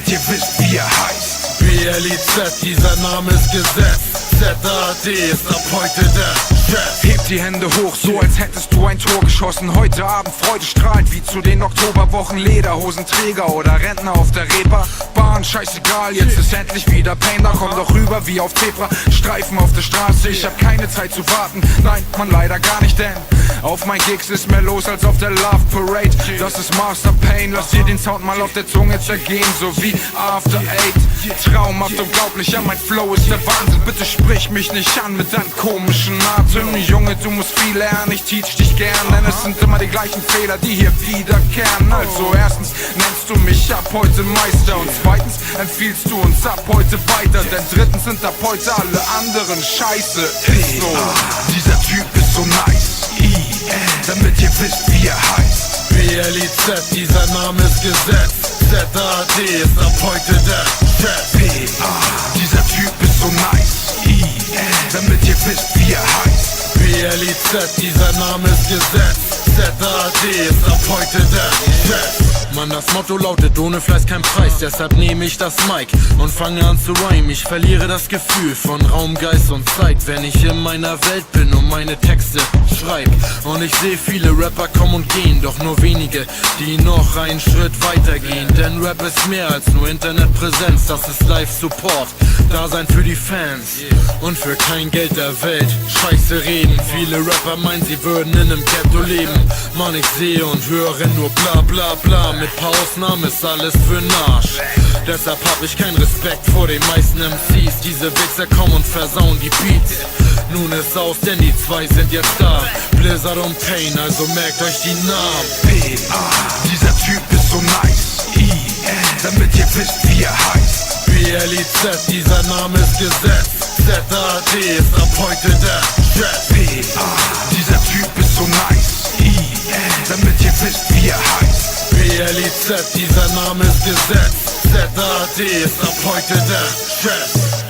damit ihr wisst, wie er heißt. BLIZ, dieser Name ist Gesetz. ZAD ist ab heute der Chef. Heb die Hände hoch, so als hättest du ein Tor geschossen. Heute Abend Freude strahlt wie zu den Oktoberwochen. Lederhosenträger oder Rentner auf der Reeperbahn. Scheißegal, jetzt ist endlich wieder Pain. Da komm doch rüber wie auf Zebra Streifen auf der Straße. Ich hab keine Zeit zu warten, nein, man leider gar nicht, denn auf mein Gigs ist mehr los als auf der Love Parade. Das ist Master Pain, lass dir den Sound mal auf der Zunge zergehen, so wie After Eight. Traumhaft, unglaublich, ja mein Flow ist der Wahnsinn. Bitte sprich mich nicht an mit deinem komischen Atem. Junge, du musst viel lernen, ich teach dich gern, denn es sind immer die gleichen Fehler, die hier wiederkehren. Also erstens nennst du mich ab heute Meister und zweitens empfiehlst du uns ab heute weiter, denn drittens sind ab heute alle anderen scheiße. Ist so. Dieser Typ ist so nice, damit ihr wisst, wie er heißt. BLIZ, dieser Name ist Gesetz. ZAD ist ab heute der Chef. Dieser Typ ist so nice, damit ihr wisst, wie er heißt. BLIZ, dieser Name ist Gesetz. ZAD ist ab heute der Chef. Mann, das Motto lautet, ohne Fleiß kein Preis. Deshalb nehme ich das Mic und fange an zu rhymen. Ich verliere das Gefühl von Raum, Geist und Zeit, wenn ich in meiner Welt bin und meine Texte schreib. Und ich sehe viele Rapper kommen und gehen, doch nur wenige, die noch einen Schritt weiter gehen. Denn Rap ist mehr als nur Internetpräsenz, das ist Live-Support, Dasein für die Fans und für kein Geld der Welt. Scheiße reden, viele Rapper meinen, sie würden in einem Ghetto leben. Mann, ich sehe und höre nur bla bla bla. Mit paar Ausnahmen ist alles für'n Arsch. Deshalb hab ich keinen Respekt vor den meisten MCs. Diese Wichser kommen und versauen die Beats. Nun ist aus, denn die zwei sind jetzt da. Blizzard und Pain, also merkt euch die Namen. Dieser Typ ist so nice, damit ihr wisst, wie er heißt. BLIZ, dieser Name ist Gesetz. ZAD ist ab heute der Chef. Dieser Typ ist so nice, damit ihr wisst, wie er heißt. BLIZ, dieser Name ist Gesetz. ZAD ist ab heute der Chef.